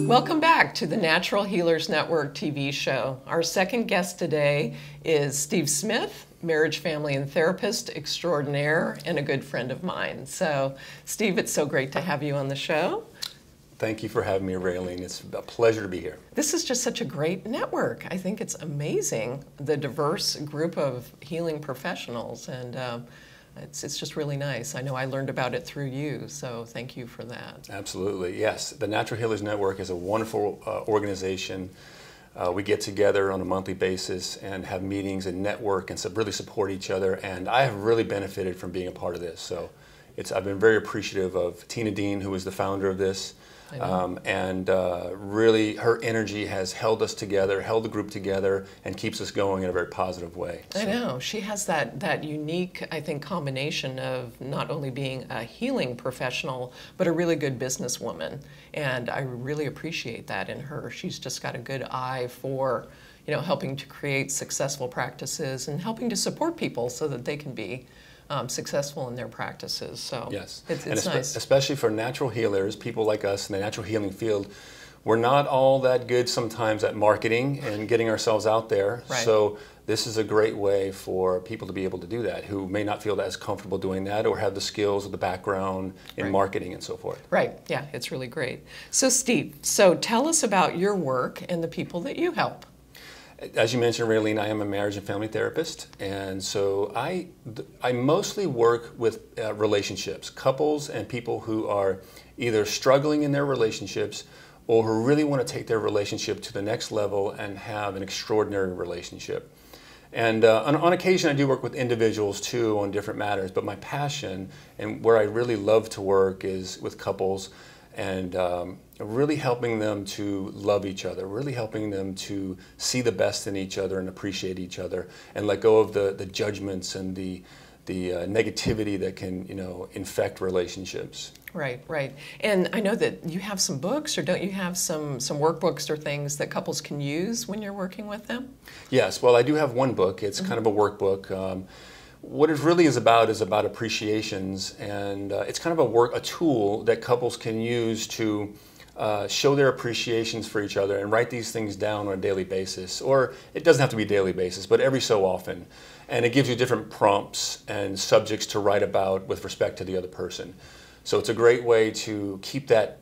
Welcome back to the Natural Healers Network TV show. Our second guest today is Steve Smith, marriage, family, and therapist extraordinaire, and a good friend of mine. So, Steve, it's so great to have you on the show. Thank you for having me, Raylene. It's a pleasure to be here. This is just such a great network. I think it's amazing, the diverse group of healing professionals, and it's just really nice. I know I learned about it through you, so thank you for that. Absolutely, yes. The Natural Healers Network is a wonderful organization. We get together on a monthly basis and have meetings and network and really support each other, and I have really benefited from being a part of this. So I've been very appreciative of Tina Dean, who is the founder of this. Really her energy has held us together, held the group together, and keeps us going in a very positive way. So. I know. She has that unique, I think, combination of not only being a healing professional, but a really good businesswoman. And I really appreciate that in her. She's just got a good eye for, helping to create successful practices and helping to support people so that they can be successful in their practices. So yes, it's nice. Especially for natural healers, people like us in the natural healing field, we're not all that good sometimes at marketing and getting ourselves out there. Right. So this is a great way for people to be able to do that who may not feel as comfortable doing that or have the skills or the background in marketing and so forth. Right, yeah, it's really great. So Steve, tell us about your work and the people that you help. As you mentioned, Raylene, I am a marriage and family therapist, and so I mostly work with relationships, couples and people who are either struggling in their relationships or who really want to take their relationship to the next level and have an extraordinary relationship. And on occasion I do work with individuals too on different matters, but my passion and where I really love to work is with couples and really helping them to love each other, really helping them to see the best in each other and appreciate each other and let go of the judgments and the negativity that can infect relationships. Right, right. And I know that you have some books, or don't you have some workbooks or things that couples can use when you're working with them? Yes, well I do have one book. It's kind of a workbook. What it really is about appreciations, and it's kind of a tool that couples can use to show their appreciations for each other and write these things down on a daily basis, or it doesn't have to be a daily basis, but every so often. And it gives you different prompts and subjects to write about with respect to the other person. So it's a great way to keep that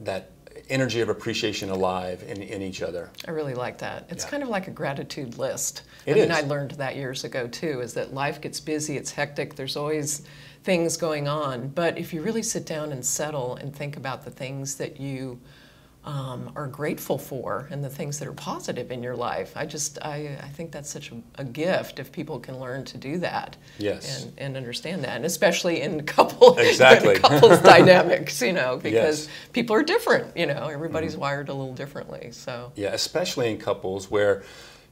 energy of appreciation alive in each other. I really like that. It's kind of like a gratitude list. It is. I learned that years ago too, is that life gets busy, it's hectic, there's always things going on. But if you really sit down and settle and think about the things that you are grateful for and the things that are positive in your life, I think that's such a gift if people can learn to do that. Yes. And understand that, and especially in couples dynamics, because people are different, everybody's wired a little differently. So yeah, especially in couples where,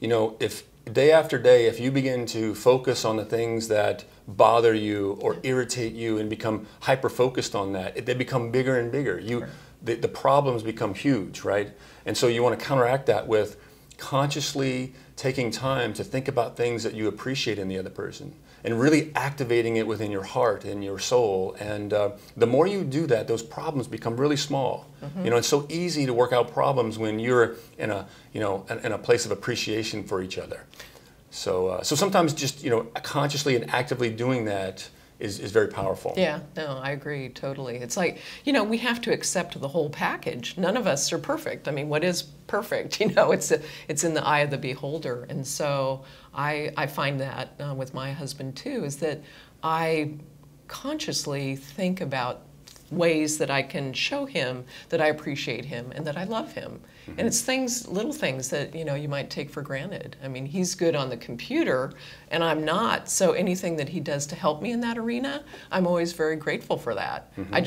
if day after day, if you begin to focus on the things that bother you or irritate you and become hyper-focused on that, they become bigger and bigger. The problems become huge, right? And so you want to counteract that with consciously taking time to think about things that you appreciate in the other person and really activating it within your heart and your soul. And the more you do that, those problems become really small. It's so easy to work out problems when you're in a place of appreciation for each other. So sometimes just consciously and actively doing that is very powerful. Yeah, no, I agree totally. It's like, we have to accept the whole package. None of us are perfect. I mean, what is perfect? It's in the eye of the beholder. And so I find that with my husband too, is that I consciously think about ways that I can show him that I appreciate him and that I love him. And it's little things that, you might take for granted. I mean, he's good on the computer and I'm not. So anything that he does to help me in that arena, I'm always very grateful for that. I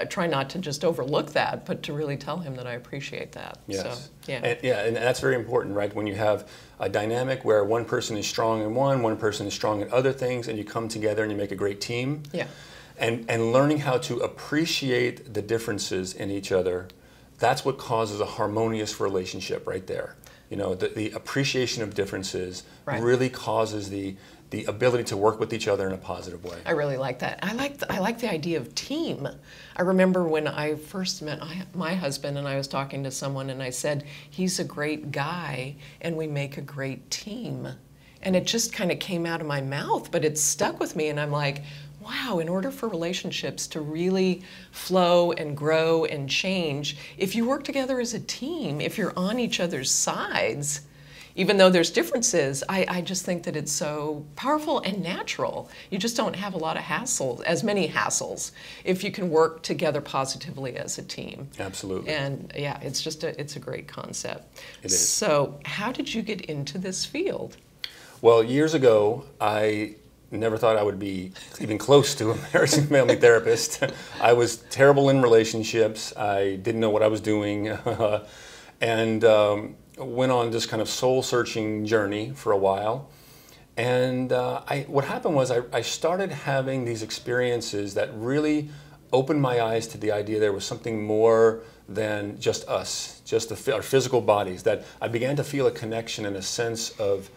try not to just overlook that, but to really tell him that I appreciate that. Yes. So, yeah. And that's very important, right? When you have a dynamic where one person is strong in one person is strong in other things, and you come together and you make a great team. Yeah. And learning how to appreciate the differences in each other, that's what causes a harmonious relationship right there. The appreciation of differences really causes the the ability to work with each other in a positive way. I really like that. I like the idea of team. I remember when I first met my husband, and I was talking to someone, and I said, he's a great guy, and we make a great team. And it just kind of came out of my mouth, but it stuck with me, and I'm like, wow, in order for relationships to really flow and grow and change, if you work together as a team, if you're on each other's sides, even though there's differences, I just think that it's so powerful and natural. You just don't have a lot of hassles, as many hassles, if you can work together positively as a team. Absolutely. And yeah, it's a great concept. It is. So how did you get into this field? Well, years ago, I never thought I would be even close to a marriage and family therapist. I was terrible in relationships. I didn't know what I was doing. And went on this kind of soul-searching journey for a while. And what happened was I started having these experiences that really opened my eyes to the idea there was something more than just us, just our physical bodies, that I began to feel a connection and a sense of,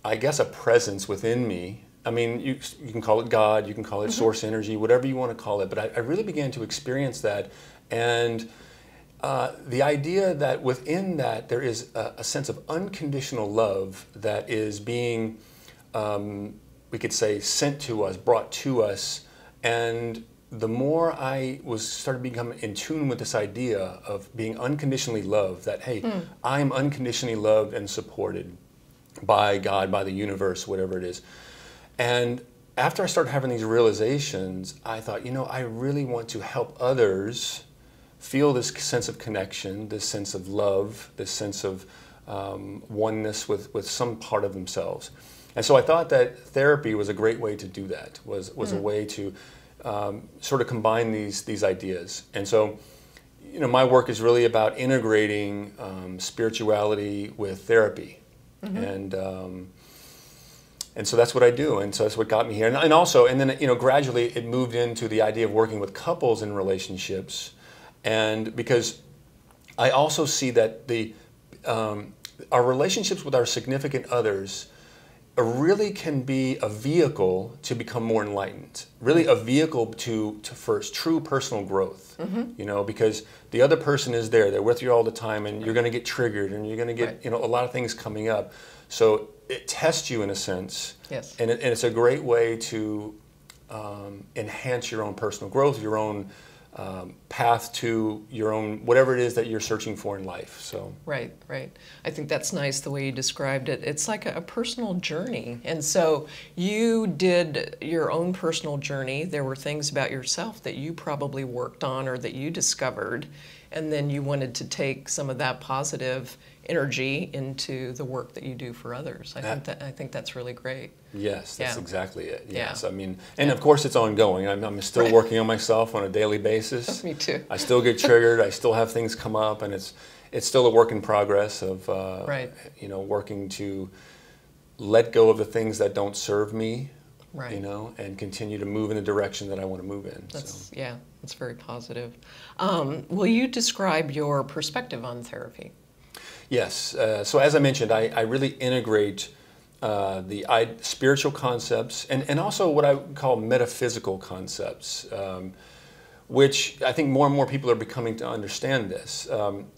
I guess, a presence within me. I mean, you can call it God, you can call it source energy, whatever you want to call it, but I really began to experience that. And the idea that within that there is a sense of unconditional love that is being, we could say, sent to us, brought to us. And the more I started becoming in tune with this idea of being unconditionally loved, that, hey, I'm unconditionally loved and supported by God, by the universe, whatever it is. And after I started having these realizations, I thought, you know, I really want to help others feel this sense of connection, this sense of love, this sense of oneness with some part of themselves. And so I thought that therapy was a great way to do that, was a way to sort of combine these ideas. And so, you know, my work is really about integrating spirituality with therapy. And so that's what I do, and so that's what got me here. And also, and then, you know, gradually it moved into the idea of working with couples in relationships. And because I also see that our relationships with our significant others really can be a vehicle to become more enlightened, really a vehicle to first true personal growth, you know, because the other person is there, they're with you all the time, and you're going to get triggered, and you're going to get, you know, a lot of things coming up. So it tests you in a sense, yes, and it's a great way to enhance your own personal growth, your own path to your own, whatever it is that you're searching for in life. So right. I think that's nice the way you described it. It's like a personal journey. And so you did your own personal journey. There were things about yourself that you probably worked on or that you discovered, and then you wanted to take some of that positive energy into the work that you do for others. I think that's really great. Yes, that's exactly it. Yes, Yeah. I mean, and of course it's ongoing. I'm still working on myself on a daily basis. Me too. I still get triggered. I still have things come up, and it's still a work in progress of you know, working to let go of the things that don't serve me, you know, and continue to move in the direction that I want to move in. Yeah, that's very positive. Will you describe your perspective on therapy? Yes. So as I mentioned, I really integrate the spiritual concepts and also what I would call metaphysical concepts, which I think more and more people are becoming to understand this.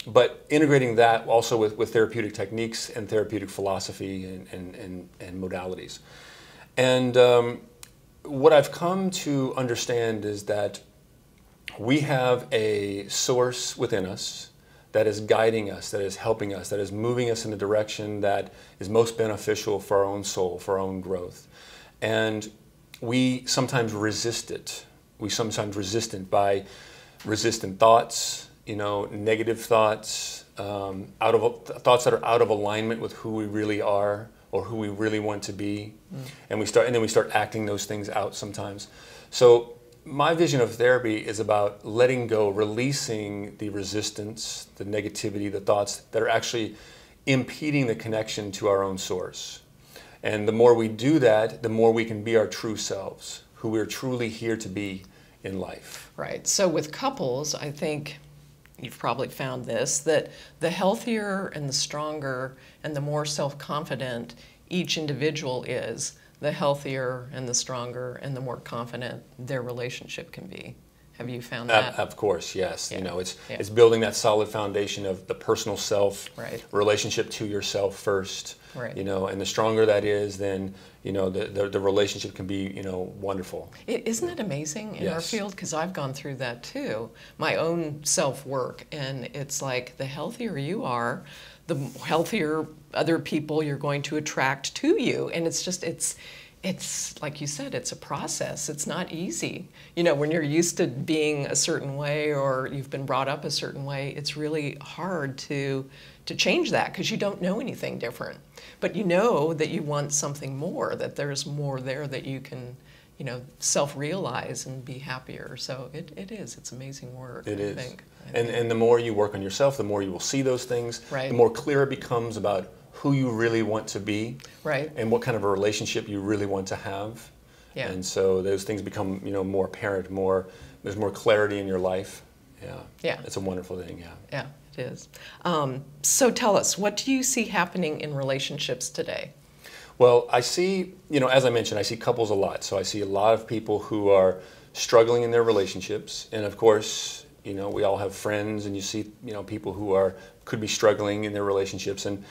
But integrating that also with therapeutic techniques and therapeutic philosophy and modalities. And what I've come to understand is that we have a source within us that is guiding us, that is helping us, that is moving us in the direction that is most beneficial for our own soul, for our own growth. And we sometimes resist it. We sometimes resist it by resistant thoughts, you know, negative thoughts, thoughts that are out of alignment with who we really are or who we really want to be. And then we start acting those things out sometimes. So my vision of therapy is about letting go, releasing the resistance, the negativity, the thoughts that are actually impeding the connection to our own source. And the more we do that, the more we can be our true selves, who we're truly here to be in life. Right. So with couples, I think you've probably found this, that the healthier and the stronger and the more self-confident each individual is, the healthier and the stronger and the more confident their relationship can be. Have you found that? Of course, yes. Yeah. You know, it's Yeah. it's building that solid foundation of the personal self, Right. relationship to yourself first. Right. You know, and the stronger that is, then you know the relationship can be, you know, wonderful. Isn't it amazing in our Yes. field? Because I've gone through that too, my own self-work, and it's like the healthier you are, the healthier other people you're going to attract to you. And it's just, it's like you said, it's a process. It's not easy. You know, when you're used to being a certain way or you've been brought up a certain way, it's really hard to change that because you don't know anything different. But you know that you want something more, that there's more there that you can, you know, self-realize and be happier. So it is. It's amazing work, It I is. think. And the more you work on yourself, the more you will see those things. Right. The more clear it becomes about who you really want to be. Right. And what kind of a relationship you really want to have. Yeah. And so those things become, you know, more apparent, there's more clarity in your life. Yeah. Yeah. It's a wonderful thing, yeah. Yeah, it is. So tell us, what do you see happening in relationships today? Well, I see, you know, as I mentioned, I see couples a lot. So I see a lot of people who are struggling in their relationships. And of course, you know, we all have friends, and you see, you know, people who could be struggling in their relationships. And,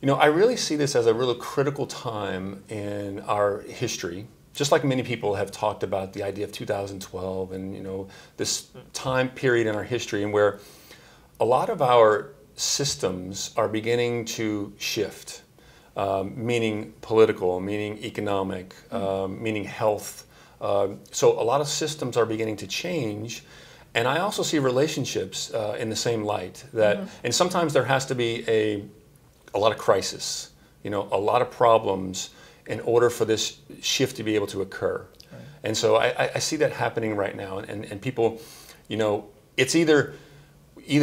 you know, I really see this as a really critical time in our history. Just like many people have talked about the idea of 2012 and, you know, this time period in our history and where a lot of our systems are beginning to shift. Meaning political, meaning economic, meaning health. So a lot of systems are beginning to change. And I also see relationships in the same light. That, and sometimes there has to be a lot of crisis, you know, a lot of problems in order for this shift to be able to occur. Right. And so I see that happening right now. And people, you know, it's either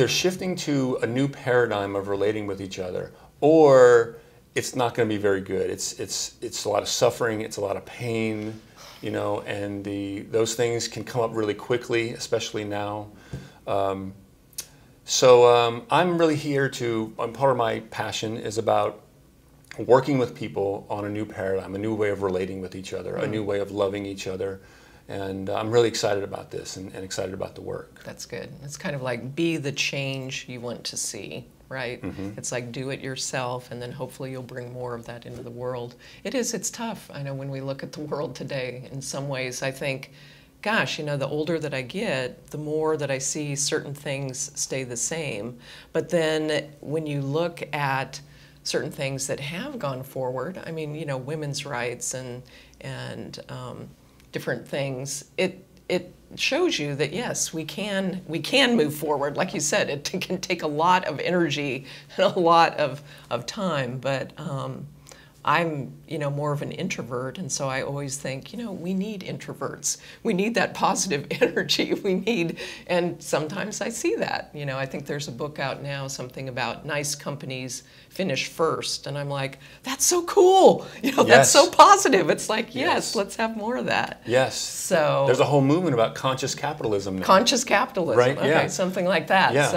shifting to a new paradigm of relating with each other, or it's not going to be very good. It's a lot of suffering. It's a lot of pain, you know, and those things can come up really quickly, especially now. So I'm really here part of my passion is about working with people on a new paradigm, a new way of relating with each other, a new way of loving each other. And I'm really excited about this and excited about the work. That's good. It's kind of like be the change you want to see, right? It's like do it yourself, and then hopefully you'll bring more of that into the world. It's tough. I know when we look at the world today, in some ways I think, gosh, you know, the older that I get, the more that I see certain things stay the same. But then when you look at certain things that have gone forward, I mean, you know, women's rights and different things, it shows you that yes, we can move forward. Like you said, it can take a lot of energy and a lot of time, but I'm, you know, more of an introvert, and so I always think, you know, we need introverts. We need that positive energy. And sometimes I see that. You know, I think there's a book out now, something about nice companies finish first, and I'm like, that's so cool. You know, that's so positive. It's like, yes, let's have more of that. Yes. So there's a whole movement about conscious capitalism now. Conscious capitalism, right? Okay, yeah. Something like that. Yeah.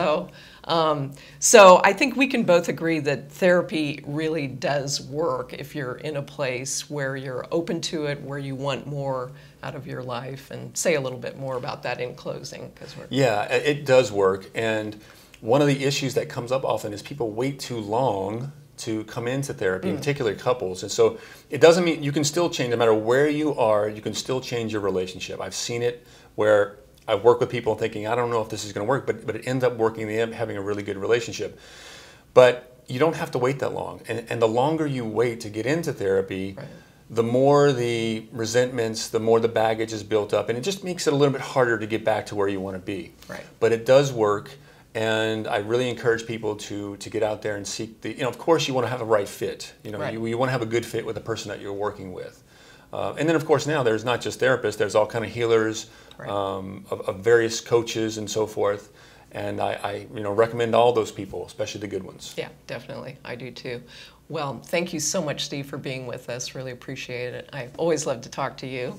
So I think we can both agree that therapy really does work if you're in a place where you're open to it, where you want more out of your life. And say a little bit more about that in closing. Yeah, it does work. And one of the issues that comes up often is people wait too long to come into therapy, particularly couples. And so it doesn't mean you can still change, no matter where you are, you can still change your relationship. I've seen it where I've worked with people thinking, I don't know if this is going to work, but it ends up working. They end up having a really good relationship. But you don't have to wait that long. And the longer you wait to get into therapy, the more the resentments, the more the baggage is built up. And it just makes it a little bit harder to get back to where you want to be. Right. But it does work. And I really encourage people to get out there and seek you know, of course you want to have a right fit. You know, you want to have a good fit with the person that you're working with. And then, of course, now there's not just therapists, there's all kind of healers, of various coaches and so forth. And I you know, recommend all those people, especially the good ones. Yeah, definitely. I do too. Well, thank you so much, Steve, for being with us. Really appreciate it. I always love to talk to you.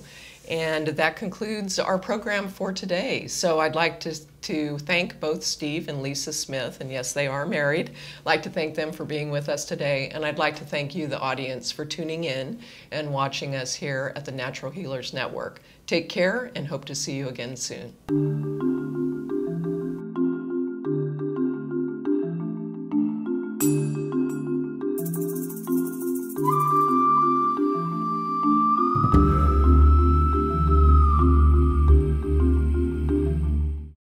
And that concludes our program for today. So I'd like to thank both Steve and Lisa Smith, and yes, they are married. I'd like to thank them for being with us today, and I'd like to thank you, the audience, for tuning in and watching us here at the Natural Healers Network. Take care and hope to see you again soon.